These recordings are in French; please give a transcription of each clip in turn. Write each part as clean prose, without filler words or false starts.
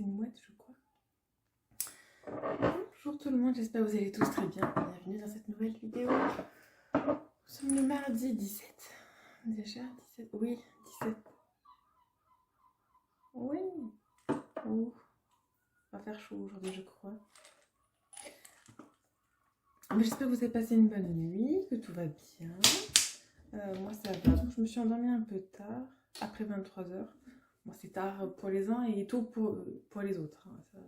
c'est une mouette, je crois. Bonjour tout le monde, j'espère que vous allez tous très bien. Bienvenue dans cette nouvelle vidéo. Nous sommes le mardi 17. Déjà 17. Oui, 17. Oui. Oh. Va faire chaud aujourd'hui, je crois. Mais j'espère que vous avez passé une bonne nuit, que tout va bien. Moi ça va. Donc, je me suis endormie un peu tard, après 23h. Bon, c'est tard pour les uns et tôt pour les autres. Hein. Ça,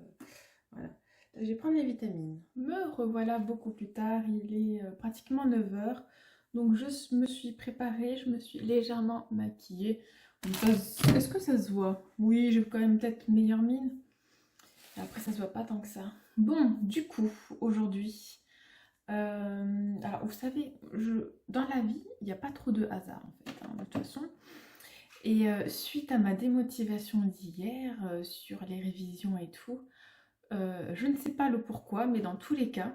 voilà. Je vais prendre les vitamines. Me revoilà beaucoup plus tard, il est pratiquement 9h. Donc je me suis préparée, je me suis légèrement maquillée. Est-ce que ça se voit? Oui, j'ai quand même peut-être meilleure mine. Après ça se voit pas tant que ça. Bon, du coup, aujourd'hui, alors vous savez, dans la vie, il n'y a pas trop de hasard en fait, hein, de toute façon. Et suite à ma démotivation d'hier sur les révisions et tout, je ne sais pas le pourquoi, mais dans tous les cas,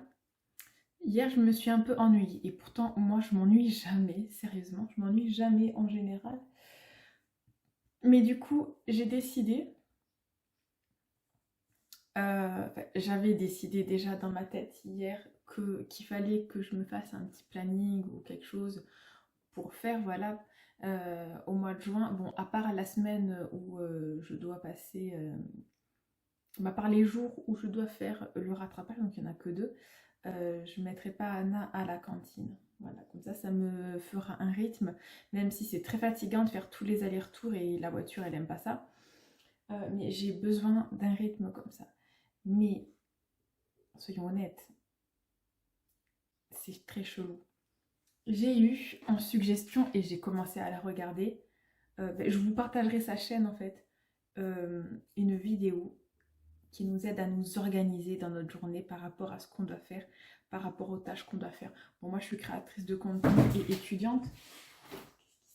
hier je me suis un peu ennuyée. Et pourtant, moi je m'ennuie jamais, sérieusement, je m'ennuie jamais en général. Mais du coup, j'ai décidé, j'avais décidé déjà dans ma tête hier qu'il fallait que je me fasse un petit planning ou quelque chose pour faire, voilà, au mois de juin. Bon, à part la semaine où je dois passer, à part les jours où je dois faire le rattrapage, donc il n'y en a que 2, je ne mettrai pas Anna à la cantine. Voilà, comme ça me fera un rythme, même si c'est très fatigant de faire tous les allers-retours et la voiture, elle n'aime pas ça. Mais j'ai besoin d'un rythme comme ça. Mais, soyons honnêtes, c'est très chelou. J'ai eu en suggestion, et j'ai commencé à la regarder, je vous partagerai sa chaîne en fait, une vidéo qui nous aide à nous organiser dans notre journée par rapport à ce qu'on doit faire, par rapport aux tâches qu'on doit faire. Bon, moi je suis créatrice de contenu et étudiante.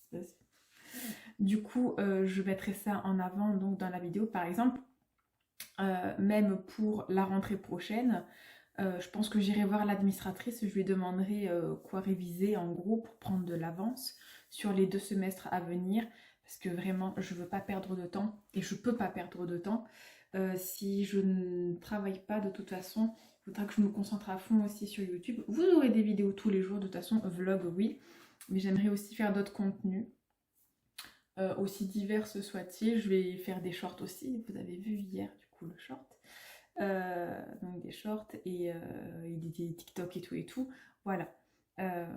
Qu'est-ce qui se passe? Du coup, je mettrai ça en avant donc dans la vidéo. Par exemple, même pour la rentrée prochaine, je pense que j'irai voir l'administratrice, je lui demanderai quoi réviser en gros pour prendre de l'avance sur les 2 semestres à venir, parce que vraiment je veux pas perdre de temps et je peux pas perdre de temps. Si je ne travaille pas de toute façon, il faudra que je me concentre à fond aussi sur YouTube. Vous aurez des vidéos tous les jours, de toute façon, vlog oui, mais j'aimerais aussi faire d'autres contenus, aussi divers soit-il. Je vais faire des shorts aussi, vous avez vu hier du coup le short. Donc des shorts et des TikTok et tout et tout. Voilà.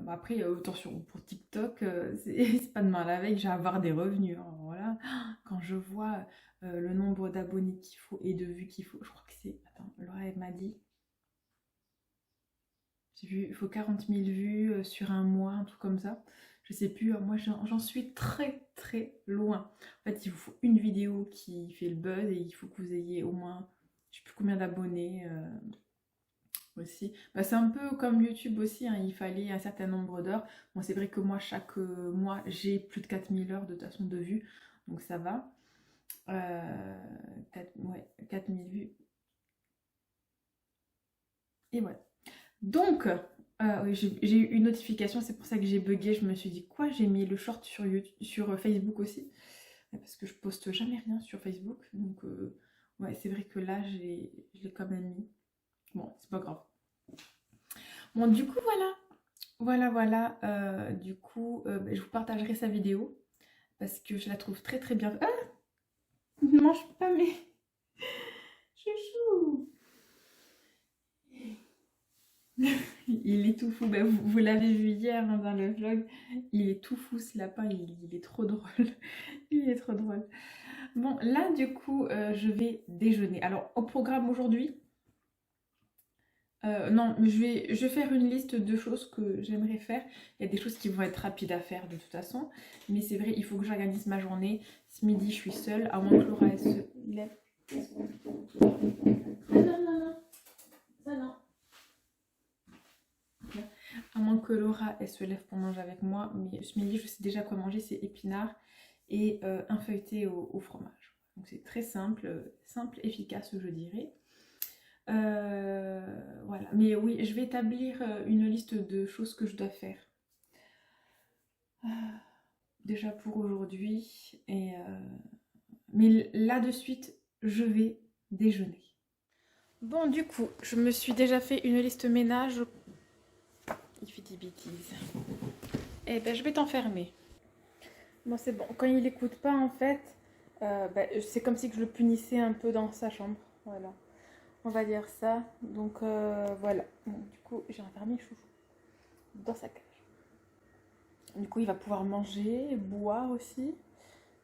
Après, attention, pour TikTok, c'est pas demain à la veille que je vais avoir des revenus. Hein, voilà. Quand je vois le nombre d'abonnés qu'il faut et de vues qu'il faut, je crois que c'est. Attends, Laura, elle m'a dit. J'ai vu, il faut 40 000 vues sur un mois, un truc comme ça. Je sais plus, moi j'en suis très très loin. En fait, il vous faut une vidéo qui fait le buzz et il faut que vous ayez au moins, je sais plus combien d'abonnés aussi. Bah, c'est un peu comme YouTube aussi, hein, il fallait un certain nombre d'heures. Bon, c'est vrai que moi, chaque mois, j'ai plus de 4000 heures de toute façon de vues, donc ça va. 4000 vues. Et voilà. Donc, oui, j'ai eu une notification, c'est pour ça que j'ai bugué. Je me suis dit, quoi, j'ai mis le short sur, YouTube, sur Facebook aussi. Parce que je poste jamais rien sur Facebook. Donc, ouais, c'est vrai que là, je l'ai quand même mis. Bon, c'est pas grave. Bon, du coup, voilà. Du coup, je vous partagerai sa vidéo. Parce que je la trouve très très bien. Ah, ne mange pas mes chouchous. Il est tout fou. Ben, vous l'avez vu hier hein, dans le vlog. Il est tout fou ce lapin. Il est trop drôle. Il est trop drôle. Bon, là du coup, je vais déjeuner. Alors, au programme aujourd'hui, non, je vais faire une liste de choses que j'aimerais faire. Il y a des choses qui vont être rapides à faire de toute façon. Mais c'est vrai, il faut que j'organise ma journée. Ce midi, je suis seule, à moins que Laura elle se lève. Ah non, non, non. Ça non. À moins que Laura elle se lève pour manger avec moi. Mais ce midi, je sais déjà quoi manger, c'est épinards et un feuilleté au fromage. Donc c'est très simple, efficace je dirais. Voilà. Mais oui, je vais établir une liste de choses que je dois faire. Déjà pour aujourd'hui. Mais là de suite, je vais déjeuner. Bon, du coup, je me suis déjà fait une liste ménage. Il fait des bêtises. Eh ben, je vais t'enfermer. Bon, c'est bon. Quand il n'écoute pas, en fait, c'est comme si que je le punissais un peu dans sa chambre. Voilà. On va dire ça. Donc, voilà. Bon, du coup, j'ai enfermé Chouchou dans sa cage. Du coup, il va pouvoir manger, boire aussi.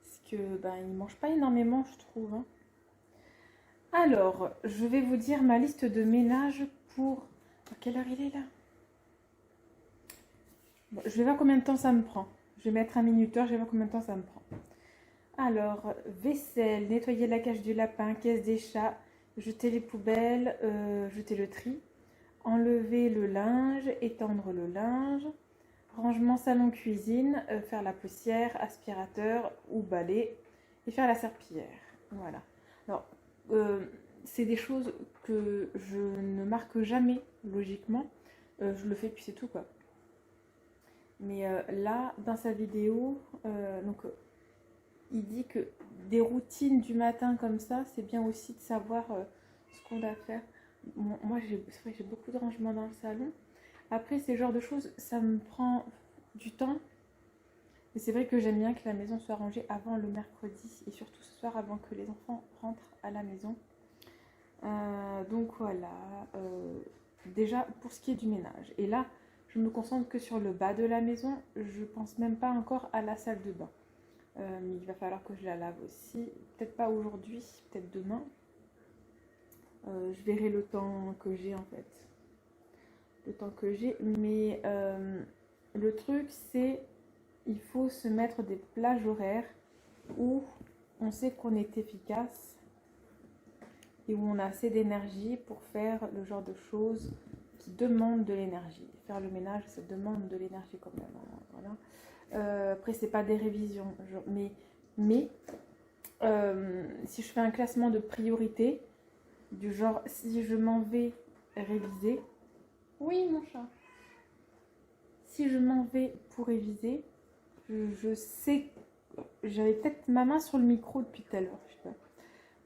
Parce que, il mange pas énormément, je trouve. Hein. Alors, je vais vous dire ma liste de ménage pour... À quelle heure il est là? Bon, je vais voir combien de temps ça me prend. Je vais mettre un minuteur, je vais voir combien de temps ça me prend. Alors, vaisselle, nettoyer la cage du lapin, caisse des chats, jeter les poubelles, jeter le tri, enlever le linge, étendre le linge, rangement salon-cuisine, faire la poussière, aspirateur ou balai et faire la serpillière. Voilà. Alors, c'est des choses que je ne marque jamais, logiquement. Je le fais puis c'est tout, quoi. Mais là, dans sa vidéo, il dit que des routines du matin comme ça, c'est bien aussi de savoir ce qu'on doit faire. Moi, c'est vrai que j'ai beaucoup de rangements dans le salon. Après, ces genres de choses, ça me prend du temps. Mais c'est vrai que j'aime bien que la maison soit rangée avant le mercredi et surtout ce soir avant que les enfants rentrent à la maison. Donc voilà. Déjà, pour ce qui est du ménage. Et là, je me concentre que sur le bas de la maison. Je pense même pas encore à la salle de bain. Mais il va falloir que je la lave aussi. Peut-être pas aujourd'hui, peut-être demain. Je verrai le temps que j'ai en fait. Le temps que j'ai. Mais le truc, c'est il faut se mettre des plages horaires où on sait qu'on est efficace et où on a assez d'énergie pour faire le genre de choses qui demandent de l'énergie. Faire le ménage, ça demande de l'énergie quand même. Voilà. Après, c'est pas des révisions, mais si je fais un classement de priorité, du genre si je m'en vais réviser, oui mon chat, si je m'en vais pour réviser, je sais, j'avais peut-être ma main sur le micro depuis tout à l'heure, je sais pas.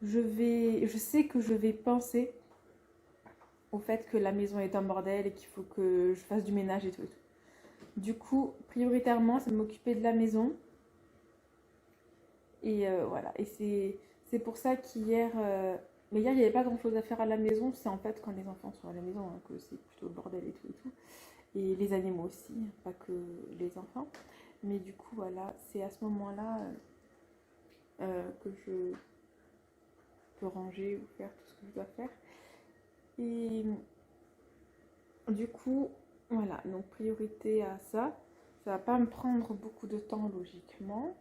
Je sais que je vais penser au fait que la maison est un bordel et qu'il faut que je fasse du ménage et tout et tout. Du coup, prioritairement, c'est de m'occuper de la maison. Et voilà. Et c'est pour ça qu'hier... mais hier, il n'y avait pas grand-chose à faire à la maison. C'est en fait quand les enfants sont à la maison hein, que c'est plutôt le bordel et tout et tout. Et les animaux aussi, pas que les enfants. Mais du coup, voilà, c'est à ce moment-là que je peux ranger ou faire tout ce que je dois faire. Et du coup, voilà, donc priorité à ça. Ça va pas me prendre beaucoup de temps logiquement,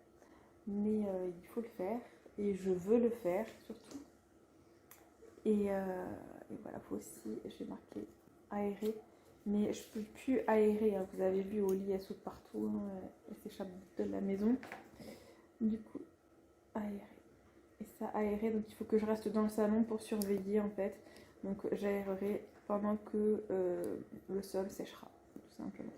mais il faut le faire et je veux le faire surtout. Et voilà, faut aussi, j'ai marqué aérer, mais je peux plus aérer. Hein. Vous avez vu au lit, elle saute partout, hein, elle s'échappe de la maison. Du coup, aérer. Et ça aérer, donc il faut que je reste dans le salon pour surveiller en fait. Donc j'aérerai pendant que le sol séchera, tout simplement.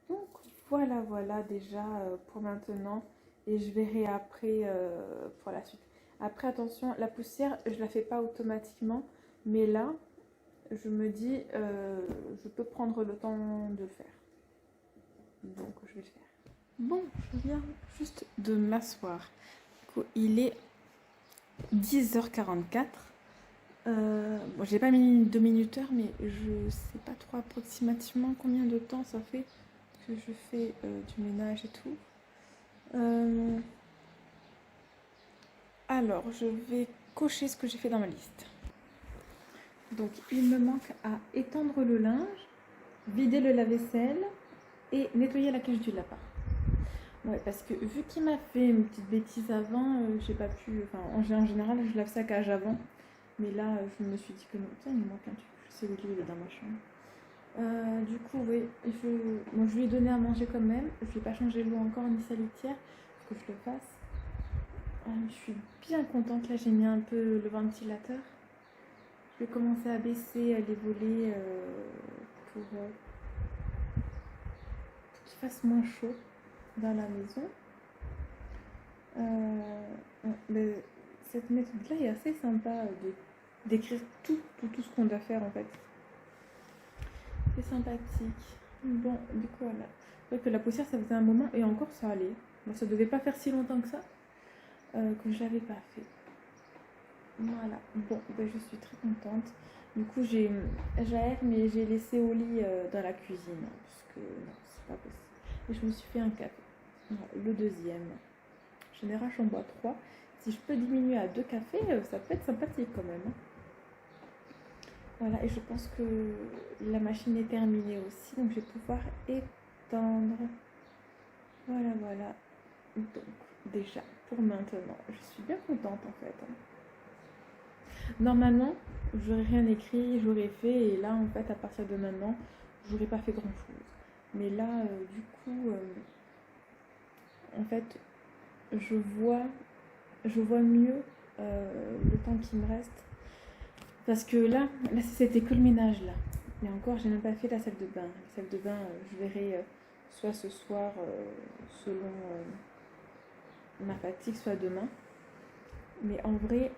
Donc voilà déjà pour maintenant. Et je verrai après pour la suite. Après attention, la poussière, je la fais pas automatiquement. Mais là, je me dis, je peux prendre le temps de le faire. Donc je vais le faire. Bon, je viens juste de m'asseoir. Il est 10h44. Bon, j'ai pas mis de minuteur, mais je sais pas trop approximativement combien de temps ça fait que je fais du ménage et tout. Alors, je vais cocher ce que j'ai fait dans ma liste. Donc, il me manque à étendre le linge, vider le lave-vaisselle et nettoyer la cage du lapin. Ouais, parce que vu qu'il m'a fait une petite bêtise avant, j'ai pas pu... Enfin, en général, je lave sa cage avant. Mais là, je me suis dit que non, tiens, il me manque un truc. Je sais où il est dans ma chambre. Du coup, oui, je lui ai donné à manger quand même. Je lui ai pas changé l'eau encore ni sa litière. Faut que je le fasse. Je suis bien contente. Là, j'ai mis un peu le ventilateur. Je vais commencer à baisser les volets pour qu'il fasse moins chaud dans la maison. cette méthode-là est assez sympa d'écrire tout ce qu'on doit faire en fait. C'est sympathique. Bon, du coup, voilà. C'est vrai que la poussière, ça faisait un moment et encore ça allait. Bon, ça devait pas faire si longtemps que ça que je l'avais pas fait. Voilà. Bon, ben, je suis très contente. Du coup, j'aère, mais j'ai laissé au lit dans la cuisine. Parce que non, c'est pas possible. Et je me suis fait un café. Voilà, le deuxième. En général, j'en bois 3. Si je peux diminuer à 2 cafés, ça peut être sympathique quand même. Voilà, et je pense que la machine est terminée aussi, donc je vais pouvoir étendre. Voilà, voilà. Donc, déjà, pour maintenant, je suis bien contente en fait. Normalement, j'aurais rien écrit, j'aurais fait, et là, en fait, à partir de maintenant, j'aurais pas fait grand chose. Mais là, du coup, en fait, je vois mieux le temps qui me reste. Parce que là c'était que le ménage là. Mais encore, j'ai même pas fait la salle de bain. La salle de bain, je verrai soit ce soir, selon ma fatigue, soit demain. Mais en vrai,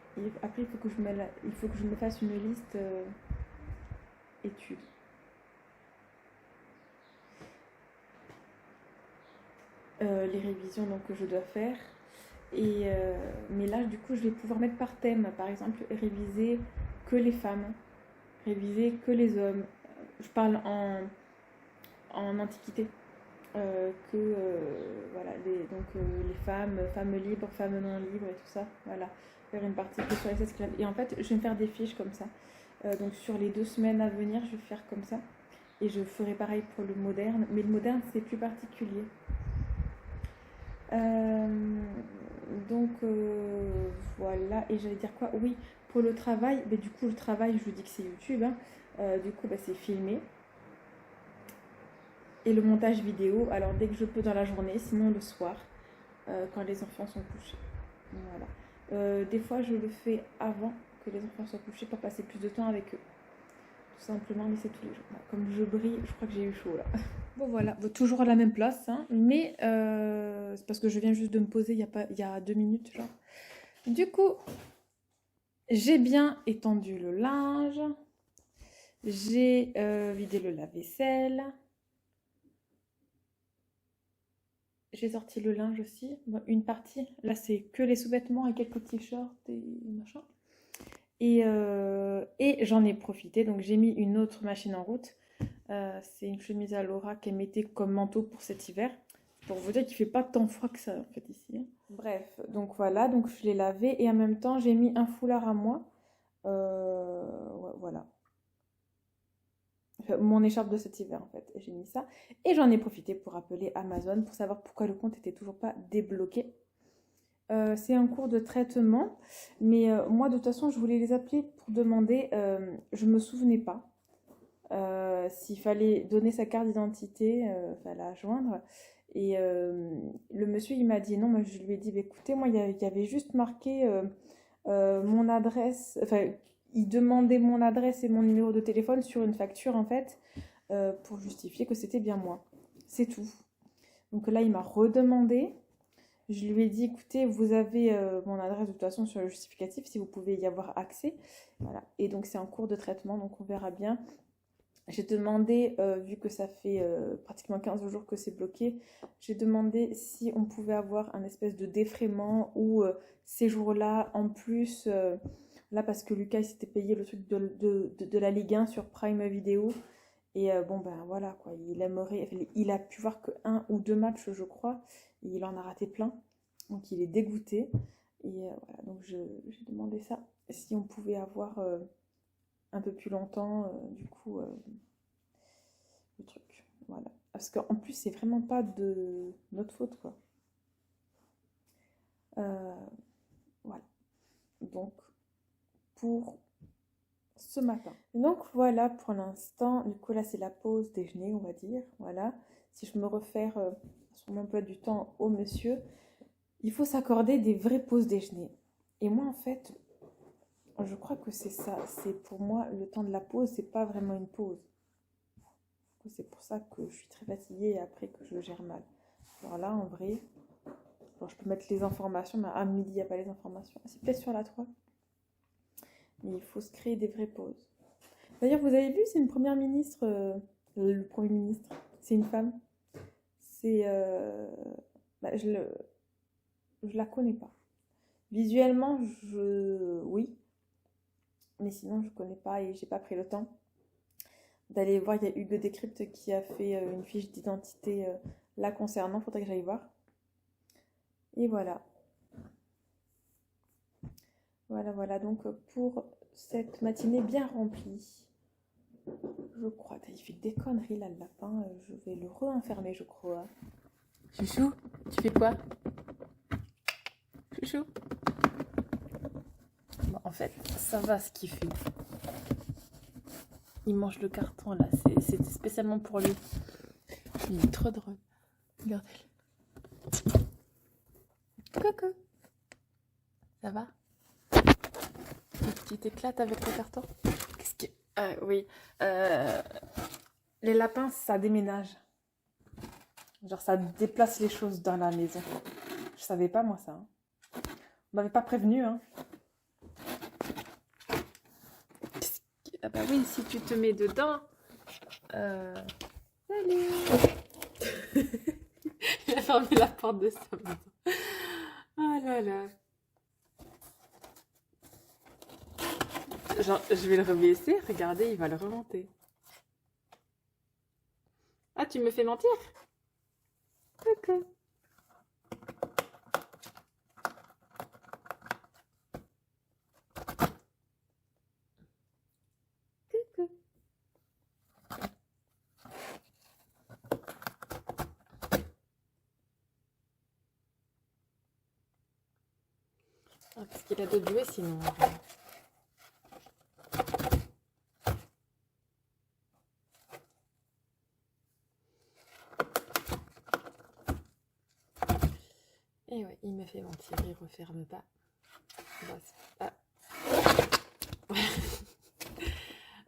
après, il faut que je me fasse une liste études. Les révisions donc, que je dois faire. Mais là, du coup, je vais pouvoir mettre par thème. Par exemple, réviser que les femmes, réviser que les hommes. Je parle en antiquité. Voilà, les femmes libres, femmes non libres et tout ça. Voilà, faire une partie que sur les esclaves. Et en fait, je vais me faire des fiches comme ça. Donc sur les 2 semaines à venir, je vais faire comme ça. Et je ferai pareil pour le moderne. Mais le moderne, c'est plus particulier. Voilà, et j'allais dire quoi? Oui, pour le travail, mais du coup le travail, je vous dis que c'est YouTube, hein. Du coup c'est filmé. Et le montage vidéo, alors dès que je peux dans la journée, sinon le soir, quand les enfants sont couchés. Voilà. Des fois je le fais avant que les enfants soient couchés pour passer plus de temps avec eux. Tout simplement, mais c'est tous les jours. Comme je brille, je crois que j'ai eu chaud là. Bon voilà, toujours à la même place, hein, mais c'est parce que je viens juste de me poser il y a 2 minutes, genre. Du coup, j'ai bien étendu le linge, j'ai vidé le lave-vaisselle, j'ai sorti le linge aussi, bon, une partie, là c'est que les sous-vêtements et quelques t-shirts et machin. Et j'en ai profité, donc j'ai mis une autre machine en route. C'est une chemise à Laura qu'elle mettait comme manteau pour cet hiver. Pour vous dire qu'il fait pas tant froid que ça en fait ici. Hein. Bref, donc voilà, donc je l'ai lavé et en même temps j'ai mis un foulard à moi. Ouais, voilà. Enfin, mon écharpe de cet hiver en fait. J'ai mis ça. Et j'en ai profité pour appeler Amazon pour savoir pourquoi le compte était toujours pas débloqué. C'est un cours de traitement, mais moi de toute façon je voulais les appeler pour demander, je me souvenais pas. S'il fallait donner sa carte d'identité, fallait la joindre. Et le monsieur, il m'a dit non. Moi, je lui ai dit, bah, écoutez, moi, il y avait juste marqué mon adresse. Enfin, il demandait mon adresse et mon numéro de téléphone sur une facture, en fait, pour justifier que c'était bien moi. C'est tout. Donc là, il m'a redemandé. Je lui ai dit, écoutez, vous avez mon adresse de toute façon sur le justificatif, si vous pouvez y avoir accès. Voilà. Et donc, c'est en cours de traitement, donc on verra bien. J'ai demandé, vu que ça fait pratiquement 15 jours que c'est bloqué, j'ai demandé si on pouvait avoir un espèce de défraiement ou ces jours-là en plus, là parce que Lucas s'était payé le truc de la Ligue 1 sur Prime Video. Et bon ben voilà quoi, il a pu voir que 1 ou 2 matchs je crois, et il en a raté plein, donc il est dégoûté. Et voilà, donc j'ai demandé ça, si on pouvait avoir un peu plus longtemps, du coup, le truc. Voilà. Parce qu'en plus, c'est vraiment pas de notre faute, quoi. Voilà. Donc, pour ce matin. Donc, voilà pour l'instant. Du coup, là, c'est la pause déjeuner, on va dire. Voilà. Si je me réfère sur mon emploi du temps au monsieur, il faut s'accorder des vraies pauses déjeuner. Et moi, en fait, je crois que c'est ça. C'est pour moi, le temps de la pause, c'est pas vraiment une pause. C'est pour ça que je suis très fatiguée et après que je gère mal. Alors là, en vrai, Bon, je peux mettre les informations, mais à midi, il n'y a pas les informations. C'est peut-être sur la 3. Mais il faut se créer des vraies pauses. D'ailleurs, vous avez vu, c'est une première ministre. Le premier ministre, c'est une femme. C'est... bah, je la connais pas. Visuellement, oui. Mais sinon, je connais pas et j'ai pas pris le temps d'aller voir. Il y a Hugues Décrypte qui a fait une fiche d'identité la concernant. Faudrait que j'aille voir. Et voilà. Voilà. Donc, pour cette matinée bien remplie, je crois. Il fait des conneries là, le lapin. Je vais le re-enfermer, je crois. Chouchou, tu fais quoi? Chouchou. Bon, en fait, ça va ce qu'il fait. Il mange le carton là. C'était spécialement pour lui. Il est trop drôle. Regardez-le. Coucou. Ça va? Tu t'éclates avec le carton? Qu'est-ce que... oui. Les lapins, ça déménage. Genre, ça déplace les choses dans la maison. Je savais pas, moi, ça. Hein. On m'avait pas prévenu, hein. Ah bah oui, si tu te mets dedans... Salut. Il a fermé la porte de sa maison. Oh là là. Genre, je vais le rebaisser. Regardez, il va le remonter. Ah, tu me fais mentir? Coucou. Coucou. Ah, parce qu'il a d'autres jouets sinon. Et ouais, il me fait mentir, il referme pas. Ah.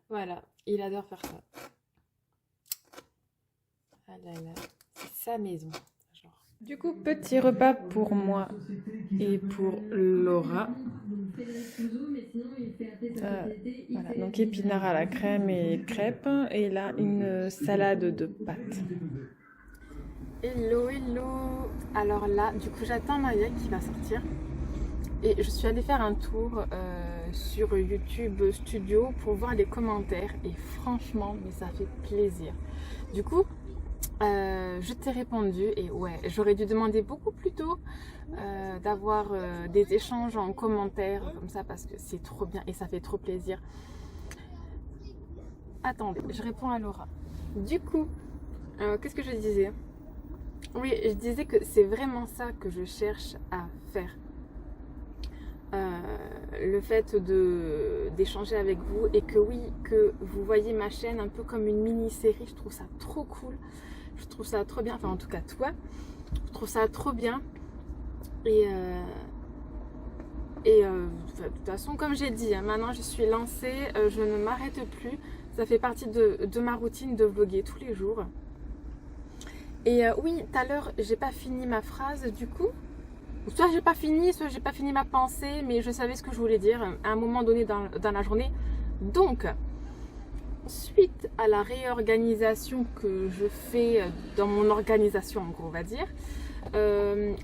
Voilà, il adore faire ça. Ah là là, c'est sa maison. Genre. Du coup, petit repas pour moi et pour Laura. Voilà, donc épinards à la crème et crêpes. Et là, une salade de pâtes. Hello, hello. Alors là, du coup, j'attends Maya qui va sortir. Et je suis allée faire un tour sur YouTube Studio pour voir les commentaires. Et franchement, mais ça fait plaisir. Du coup, je t'ai répondu. Et ouais, j'aurais dû demander beaucoup plus tôt d'avoir des échanges en commentaire comme ça parce que c'est trop bien et ça fait trop plaisir. Attendez, je réponds à Laura. Du coup, qu'est-ce que je disais? Oui, je disais que c'est vraiment ça que je cherche à faire. Le fait d'échanger avec vous et que oui, que vous voyez ma chaîne un peu comme une mini-série, je trouve ça trop cool. Je trouve ça trop bien, enfin en tout cas toi, je trouve ça trop bien. Et de toute façon, comme j'ai dit, hein, maintenant je suis lancée, je ne m'arrête plus. Ça fait partie de ma routine de vlogger tous les jours. Et oui, tout à l'heure, j'ai pas fini ma phrase du coup. Soit j'ai pas fini ma pensée, mais je savais ce que je voulais dire à un moment donné dans la journée. Donc, suite à la réorganisation que je fais dans mon organisation, en gros, on va dire, j'ai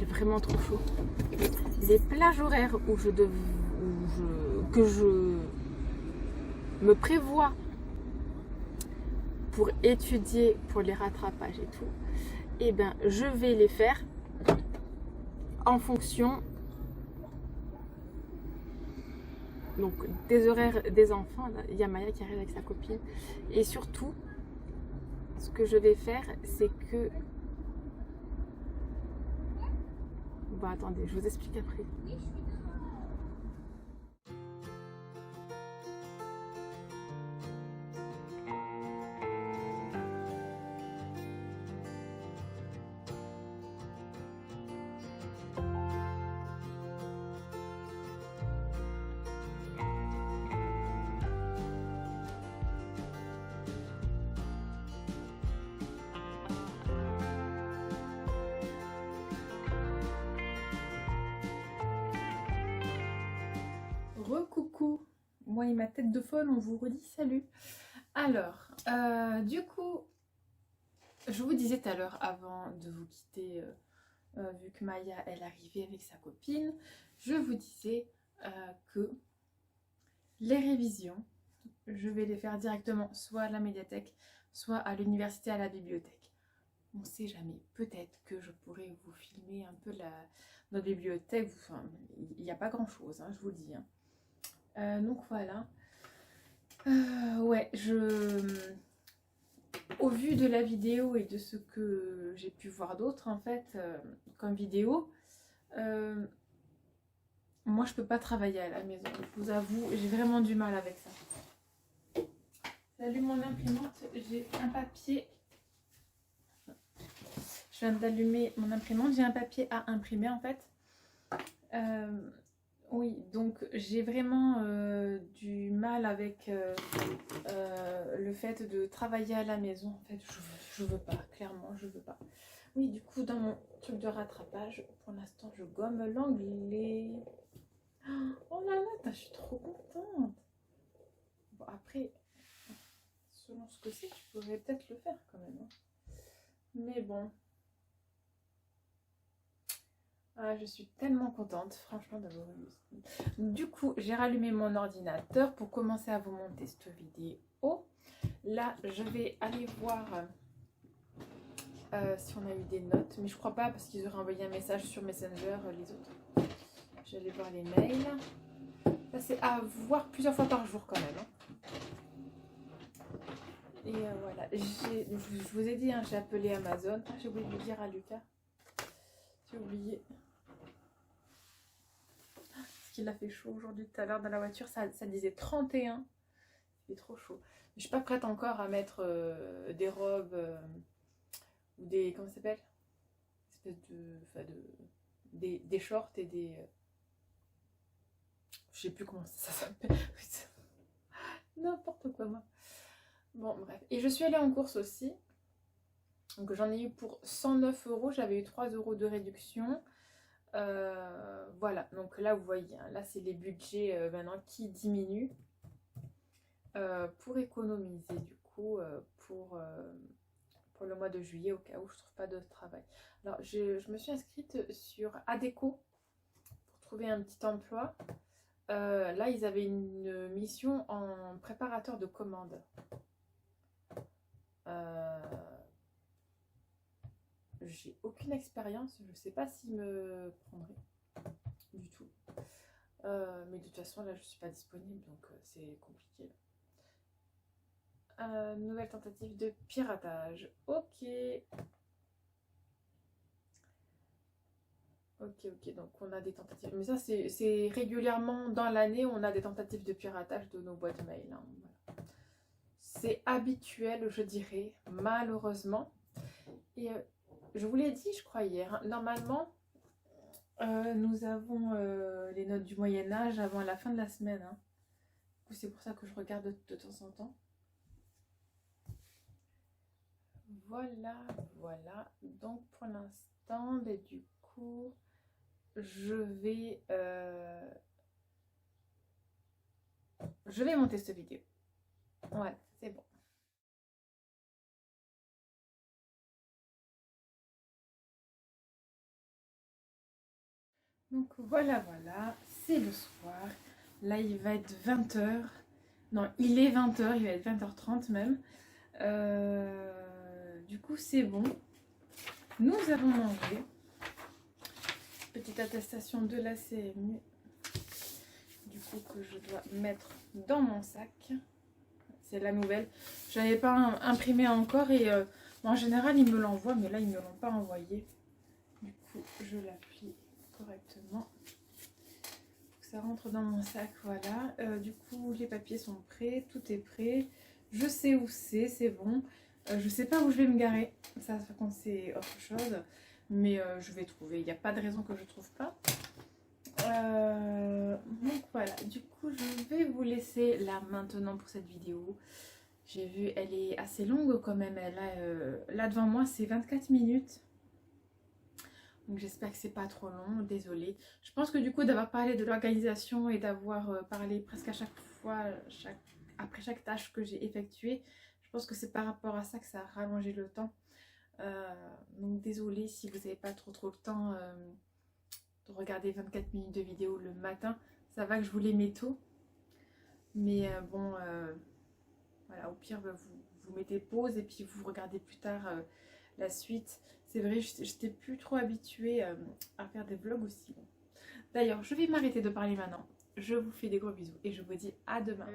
vraiment trop chaud. Les plages horaires que je me prévois pour étudier pour les rattrapages et tout, et ben je vais les faire en fonction donc des horaires des enfants. Là, il y a Maya qui arrive avec sa copine et surtout ce que je vais faire c'est que bon attendez, je vous explique après. Recoucou, moi et ma tête de folle, on vous redit salut. Alors, du coup, je vous disais tout à l'heure avant de vous quitter, vu que Maya elle arrivait avec sa copine, je vous disais que les révisions, je vais les faire directement soit à la médiathèque, soit à l'université, à la bibliothèque. On ne sait jamais, peut-être que je pourrais vous filmer un peu notre bibliothèque. Enfin, il n'y a pas grand chose, hein, je vous le dis. Hein. Donc voilà. Ouais, au vu de la vidéo et de ce que j'ai pu voir d'autres en fait, comme vidéo, moi je peux pas travailler à la maison. Je vous avoue, j'ai vraiment du mal avec ça. J'allume mon imprimante, j'ai un papier. Je viens d'allumer mon imprimante, j'ai un papier à imprimer en fait. Oui, donc j'ai vraiment du mal avec le fait de travailler à la maison. En fait, je veux pas, clairement, je veux pas. Oui, du coup, dans mon truc de rattrapage, pour l'instant, je gomme l'onglet. Oh là là, je suis trop contente. Bon, après, selon ce que c'est, je pourrais peut-être le faire quand même. Hein. Mais bon. Ah, je suis tellement contente, franchement, d'avoir eu. Du coup, j'ai rallumé mon ordinateur pour commencer à vous monter cette vidéo. Là, je vais aller voir si on a eu des notes, mais je crois pas parce qu'ils auraient envoyé un message sur Messenger, les autres. Je vais aller voir les mails. Ça, c'est à voir plusieurs fois par jour quand même. Hein. Et voilà, je vous ai dit, hein, j'ai appelé Amazon. Ah, j'ai oublié de le dire à Lucas. J'ai oublié. Qu'il a fait chaud aujourd'hui tout à l'heure dans la voiture, ça disait 31. Il est trop chaud. Je suis pas prête encore à mettre des robes ou des, comment ça s'appelle, espèce des shorts et des je sais plus comment ça s'appelle. N'importe quoi moi. Bon bref, et je suis allée en course aussi. Donc j'en ai eu pour 109 €, j'avais eu 3 € de réduction. Voilà, donc là vous voyez, hein, là c'est les budgets maintenant qui diminuent pour économiser du coup pour le mois de juillet au cas où je trouve pas de travail. Alors je me suis inscrite sur Adecco pour trouver un petit emploi. Là ils avaient une mission en préparateur de commandes. J'ai aucune expérience, je sais pas s'ils me prendraient du tout. Mais de toute façon là je suis pas disponible donc c'est compliqué. Nouvelle tentative de piratage. Ok, donc on a des tentatives. Mais ça c'est régulièrement dans l'année on a des tentatives de piratage de nos boîtes mail. Hein. Voilà. C'est habituel je dirais, malheureusement. Et je vous l'ai dit je crois hier, hein, normalement nous avons les notes du Moyen-Âge avant la fin de la semaine. Hein. C'est pour ça que je regarde de temps en temps. Voilà. Donc pour l'instant, du coup, je vais monter cette vidéo. Voilà, c'est bon. Donc voilà, c'est le soir. Là, il va être 20h. Non, il est 20h, il va être 20h30 même. Du coup, c'est bon. Nous avons mangé. Petite attestation de la CMU. Du coup, que je dois mettre dans mon sac. C'est la nouvelle. Je n'avais pas imprimé encore et en général, ils me l'envoient, mais là, ils ne me l'ont pas envoyé. Du coup, je l'appuie correctement. Ça rentre dans mon sac, voilà. Du coup, les papiers sont prêts, tout est prêt. Je sais où c'est bon. Je sais pas où je vais me garer. Ça, c'est autre chose. Mais je vais trouver. Il n'y a pas de raison que je ne trouve pas. Donc voilà, du coup je vais vous laisser là maintenant pour cette vidéo. J'ai vu, elle est assez longue quand même. Elle a, là devant moi c'est 24 minutes. Donc j'espère que c'est pas trop long, désolée. Je pense que du coup d'avoir parlé de l'organisation et d'avoir parlé presque à chaque fois, après chaque tâche que j'ai effectuée, je pense que c'est par rapport à ça que ça a rallongé le temps. Donc désolée si vous n'avez pas trop le temps de regarder 24 minutes de vidéo le matin. Ça va que je vous les mets tôt. Mais bon, voilà, au pire, vous mettez pause et puis vous regardez plus tard la suite. C'est vrai, je n'étais plus trop habituée à faire des vlogs aussi longs. D'ailleurs, je vais m'arrêter de parler maintenant. Je vous fais des gros bisous et je vous dis à demain.